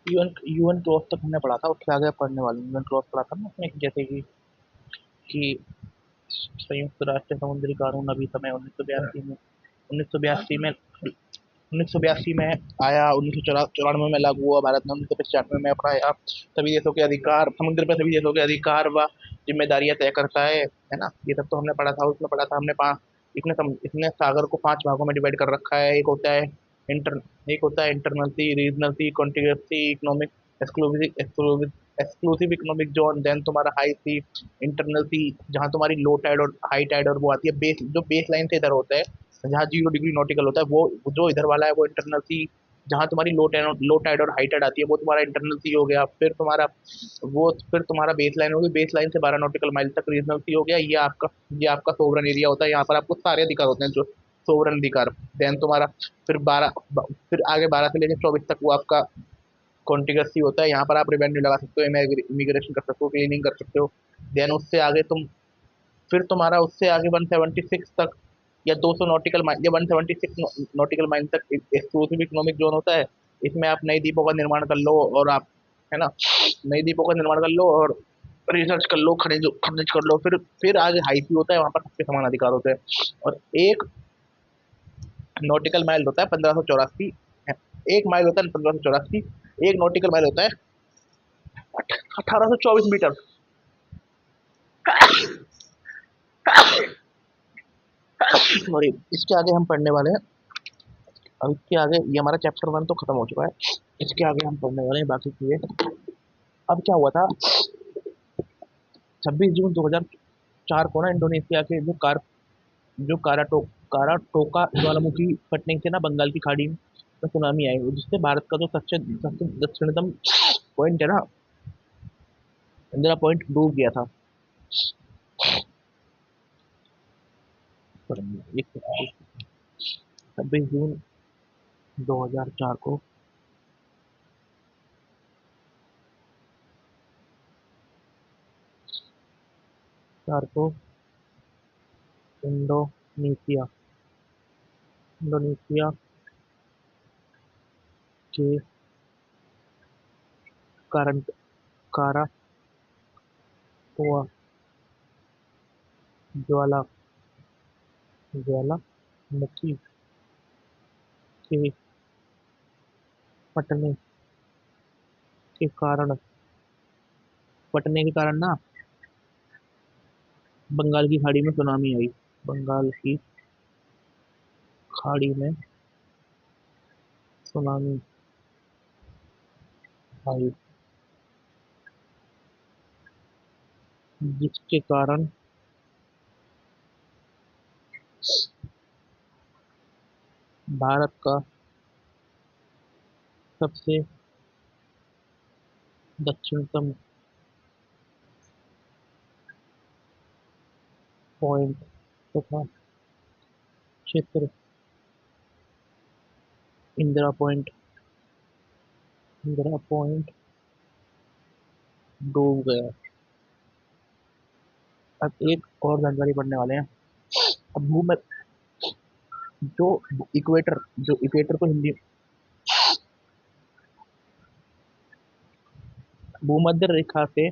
UN clause तक हमने पढ़ा था, उसके आगे पढ़ने वाले यूएन क्लॉज पढ़ा था ना उसमें, जैसे कि संयुक्त राष्ट्र समुद्री कानून अभी समय 1982 में 1982 में आया, 1994 में लागू हुआ भारत में, 1995 में अपनाया। सभी देशों के अधिकार, समुद्र पे सभी देशों के अधिकार व जिम्मेदारियां तय करता है ना। ये सब तो हमने पढ़ा था, उसमें पढ़ा था हमने पांच, इसने सागर को 5 भागों में डिवाइड कर रखा है। इंटर एक होता है internal sea, regional sea, contiguous sea, economic, exclusive exclusive exclusive economic zone, then तुम्हारा हाई सी, इंटरनल सी, जहाँ तुम्हारी लो टाइड और हाई टाइड और वो आती है बेस, जो बेस लाइन से इधर होता है, जहाँ 0 डिग्री नॉटिकल होता है, वो जो इधर वाला है वो इंटरनल सी। जहाँ तुम्हारी लो टाइड और हाई टाइड आती है वो तुम्हारा इंटरनल सी हो गया। फिर तुम्हारा बेस लाइन होगी, बेस लाइन से 12 नॉटिकल माइल तक रीजनल सी हो गया। ये आपका सोवरन एरिया होता है, यहाँ पर आपको सारे अधिकार होते हैं, जो सोवरन अधिकार। देन तुम्हारा फिर 12, फिर आगे 12 से लेकर 24 तक वो आपका कॉन्टिगस सी होता है। यहाँ पर आप रेवेन्यू लगा सकते हो, इमिग्रेशन कर सकते हो, क्लीनिंग कर सकते हो। देन उससे आगे फिर तुम्हारा उससे आगे 176 तक या 200 नॉटिकल माइल या 176 नॉटिकल माइल तक एक्सक्लूसिव इकोनॉमिक जोन होता है। इसमें आप नई द्वीपों का निर्माण कर लो, और आप, है ना, नई द्वीपों का निर्माण कर लो और रिसर्च कर लो, खनिज खनिज कर लो। फिर आगे हाई सी होता है, वहां पर सबके समान अधिकार होते हैं। और एक नॉटिकल माइल होता है 1584, एक माइल होता है 1584, एक नॉटिकल माइल होता है 1824 मीटर। सॉरी, इसके आगे हम पढ़ने वाले हैं। अब इसके आगे ये हमारा चैप्टर 1 तो खत्म हो चुका है, इसके आगे हम पढ़ने वाले हैं बाकी चीजें। अब क्या हुआ था, 26 जून 2004 को ना इंडोनेशिया के जो काराटोका ज्वालामुखी फटने से ना बंगाल की खाड़ी में सुनामी आई, जिससे भारत का जो सबसे सबसे दक्षिणतम पॉइंट है ना, इंदिरा पॉइंट, डूब गया था। 26 जून 2004 को 4 को इंडोनेशिया इंडोनेशिया के कारण काराटोआ ज्वाला ज्वालामुखी के फटने के कारण ना बंगाल की खाड़ी में सुनामी आई। बंगाल की खाड़ी में सुनामी आई, जिसके कारण भारत का सबसे दक्षिणतम पॉइंट तथा क्षेत्र इंदिरा पॉइंट इंदिरा पॉइंट डूब गया। अब एक और जानकारी पढ़ने वाले हैं। अब जो इक्वेटर को हिंदी, भूमध्य रेखा से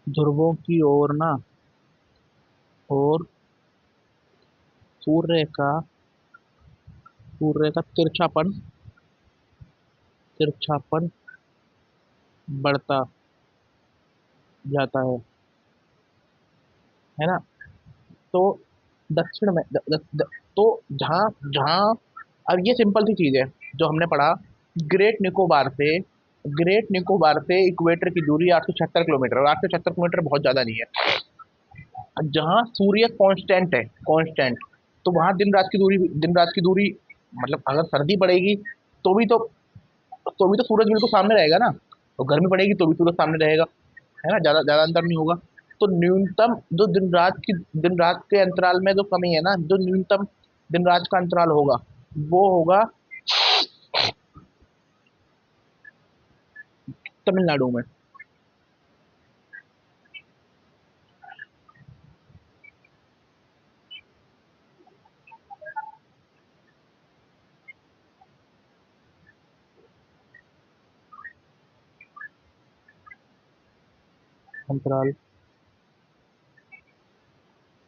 ध्रुवों की ओर ना, और सूर्य का तिरछापन तिरछापन बढ़ता जाता है ना। तो दक्षिण में तो जहाँ जहाँ अब ये सिंपल सी चीज है जो हमने पढ़ा। ग्रेट निकोबार से ग्रेट निकोबार से इक्वेटर की दूरी 876 किलोमीटर, और 876 किलोमीटर बहुत ज्यादा नहीं है। जहाँ सूर्य कांस्टेंट है, कांस्टेंट, तो वहां दिन रात की दूरी, मतलब अगर सर्दी पड़ेगी तो भी तो सूरज बिल्कुल सामने रहेगा ना, तो गर्मी पड़ेगी तो भी सूरज सामने रहेगा, है ना, ज्यादा ज्यादा अंतर नहीं होगा। तो न्यूनतम जो दिन रात के अंतराल में जो कमी है ना, जो न्यूनतम दिन रात का अंतराल होगा, वो होगा तमिलनाडु में। अंतराल।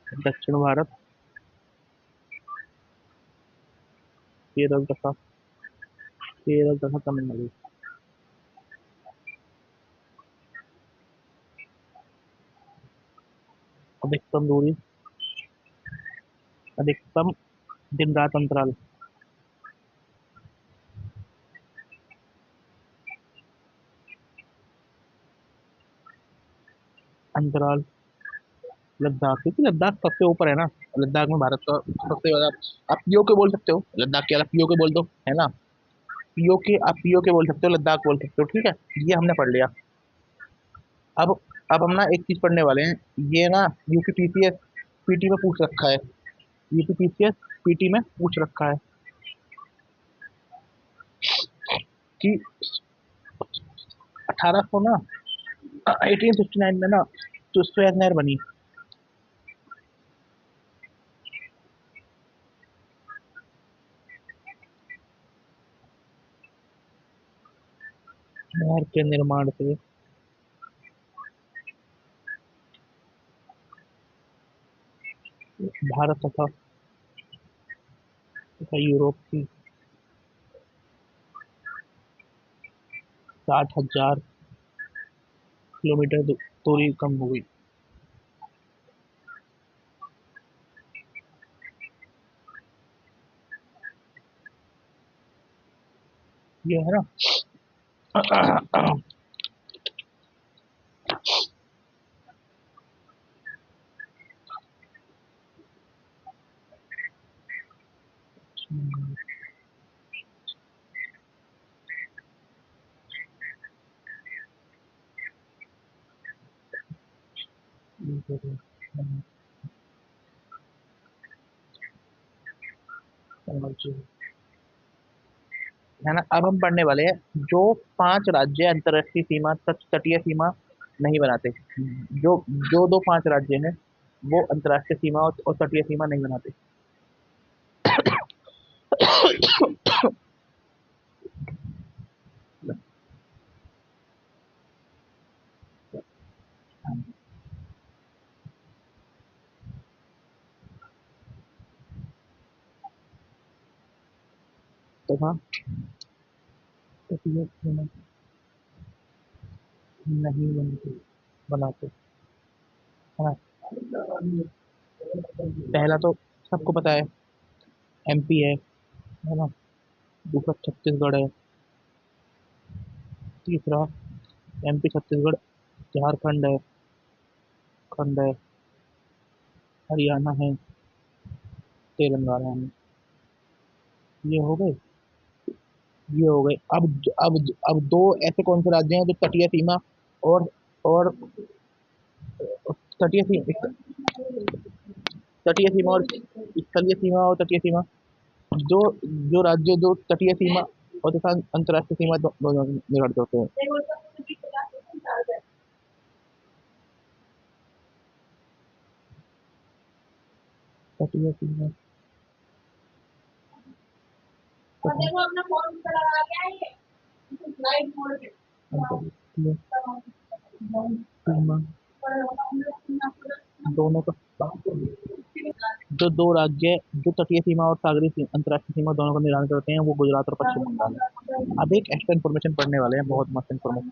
दक्षिण भारत, केरल तथा तमिलनाडु। अधिकतम दूरी, अधिकतम दिन रात अंतराल। अंतराल लद्दाख, क्योंकि लद्दाख सबसे ऊपर है ना। लद्दाख में भारत का सबसे ज्यादा। आप पीओके बोल सकते हो, लद्दाख के अलावा पीओके बोल दो, है ना। पीओके, आप पीओके बोल सकते हो, लद्दाख बोल सकते हो, ठीक है। ये हमने पढ़ लिया। अब अब हम ना एक चीज पढ़ने वाले हैं। ये ना यूपीपीसीएस पीटी में पूछ रखा है। यूपीपीसीएस पीटी में पूछ रखा है कि 1800 ना 1859 में ना जो सुएज नहर बनी। नहर के निर्माण से भारत तथा यूरोप की 60,000 किलोमीटर दूरी कम हो गई। ये है ना। है ना। अब हम पढ़ने वाले हैं जो 5 राज्य अंतर्राष्ट्रीय सीमा तटीय सीमा नहीं बनाते। जो जो दो 5 राज्य हैं वो अंतर्राष्ट्रीय सीमा और तटीय सीमा नहीं बनाते। तो हाँ, तटीय सीमा नहीं बनाते, है ना। पहला तो सबको पता है, एमपी है ना। दूसरा छत्तीसगढ़ है। तीसरा एमपी छत्तीसगढ़, झारखंड है, खंड है, हरियाणा है, तेलंगाना है। ये हो गए, ये हो गए। अब दो ऐसे कौन से राज्य हैं जो तटीय सीमा और और तटीय सीमा, तटीय सीमा और स्थलीय सीमा और तटीय सीमा, जो जो राज्य जो तटीय सीमा और तथा अंतर्राष्ट्रीय सीमा दोनों निर्धारित होते हैं। तटीय सीमा, अंतर्राष्ट्रीय सीमा दोनों का, जो दो राज्य जो तटीय सीमा और सागरीय अंतर्राष्ट्रीय सीमा दोनों को निर्धारित करते हैं वो गुजरात और पश्चिम बंगाल है। अब एक एक्स्ट्रा इन्फॉर्मेशन पढ़ने वाले हैं, बहुत मस्त इन्फॉर्मेशन।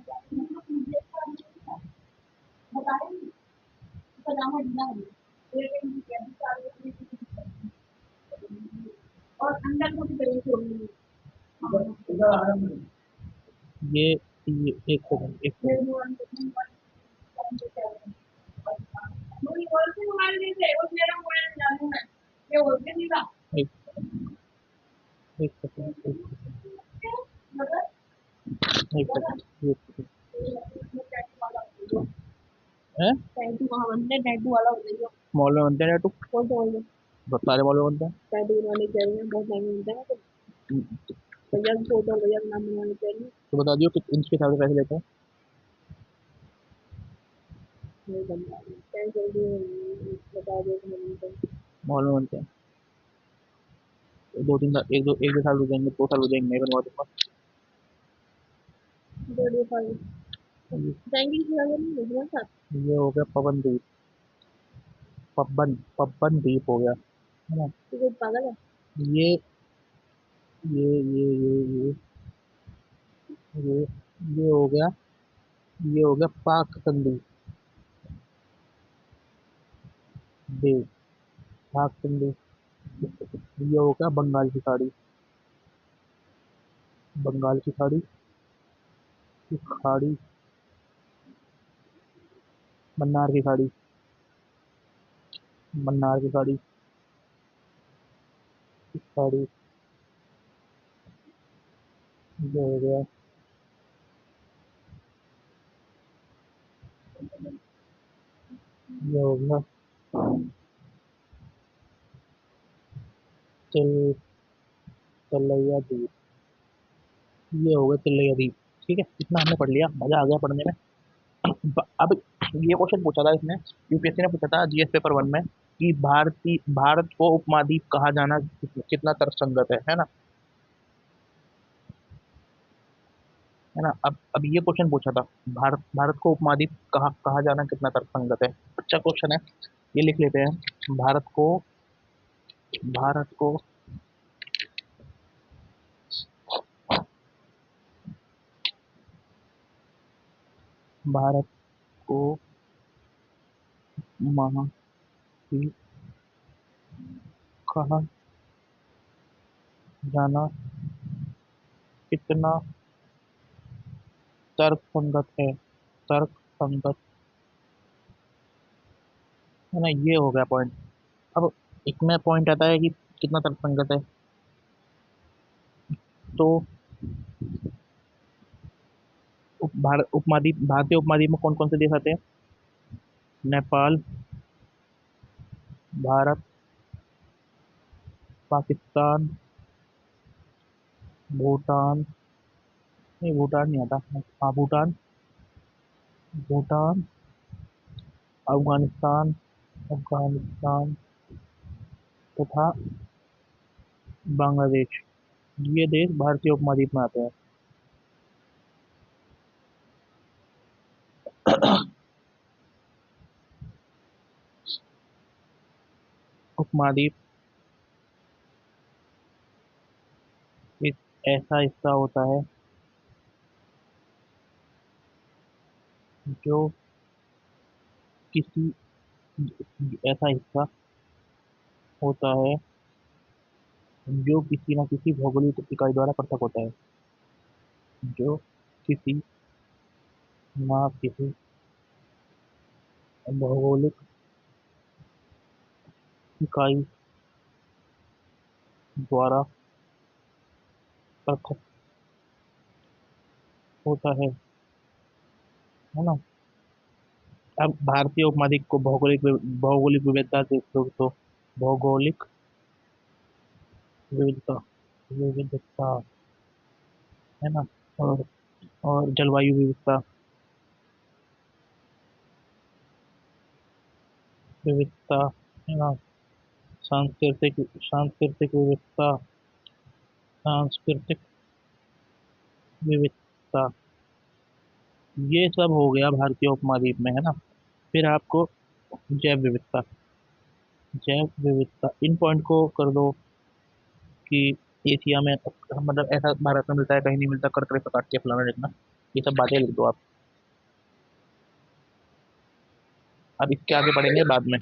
ये एक सेकंड, एक सेकंड, एक एक सेकंड, एक सेकंड, एक सेकंड। हैं? मॉल में बनते हैं टैटू, सारे मॉल में बनते हैं। तो बता दियो किस इंच के हिसाब से पैसे लेते हैं। मॉल में बनते हैं। दो तीन साल, एक दो साल रुक जाएंगे, 2 साल रुक जाएंगे, मैं बनवा दूंगा। ये जाएंगे किसी जगह नहीं घूमने साथ। ये हो गया पवनदीप। पवन द्वीप हो गया, है ना। तू कोई पागल है। ये ये ये ये हो गया, ये हो गया पाक संधि देव, पाक संधि। ये हो गया बंगाल की खाड़ी, बंगाल की खाड़ी, की खाड़ी, मन्नार की खाड़ी, मन्नार की खाड़ी, की खाड़ी। ये हो गया, ये हो गया तिल तलैया द्वीप। ये हो गया तिलैया द्वीप। ठीक है, इतना हमने पढ़ लिया, मजा आ गया पढ़ने में। अब ये क्वेश्चन पूछा था इसने, यूपीएससी ने पूछा था जीएस पेपर वन में, कि भारत को उपमहाद्वीप कहा जाना कितना तर्कसंगत है ना। है ना। अब ये क्वेश्चन पूछा था, भारत भारत को उपमहाद्वीप कहा कहा जाना कितना तर्कसंगत है। अच्छा क्वेश्चन है, ये लिख लेते हैं। भारत को भारत को महाद्वीप कहा जाना कितना तर्कसंगत है, तर्कसंगत, है ना। ये हो गया पॉइंट। अब इसमें पॉइंट आता है कि कितना तर्कसंगत है। तो उपमहाद्वीप, भारतीय उपमहाद्वीप में कौन कौन से देश आते हैं? नेपाल, भारत, पाकिस्तान, भूटान, नहीं भूटान नहीं आता, हाँ भूटान, भूटान, अफगानिस्तान, अफगानिस्तान तथा बांग्लादेश। ये देश भारतीय उपमहाद्वीप में आते हैं। उपमहाद्वीप एक ऐसा हिस्सा होता है जो किसी ऐसा हिस्सा होता है जो किसी न किसी भौगोलिक इकाई द्वारा पृथक होता है, जो किसी न किसी भौगोलिक इकाई द्वारा पृथक होता है ना। अब भारतीय उपमहाद्वीप को भौगोलिक विविधता से तो भौगोलिक विविधता विविधता, है ना। और और जलवायु विविधता, विविधता, है ना। सांस्कृतिक विविधता, सांस्कृतिक विविधता, ये सब हो गया भारतीय उपमहाद्वीप में, है ना। फिर आपको जैव विविधता, जैव विविधता इन पॉइंट को कर दो कि एशिया में, मतलब ऐसा भारत में मिलता है, कहीं नहीं मिलता, कर्करे प्रकार के फलाना देखना, ये सब बातें लिख दो आप। अब इसके आगे पढ़ेंगे बाद में।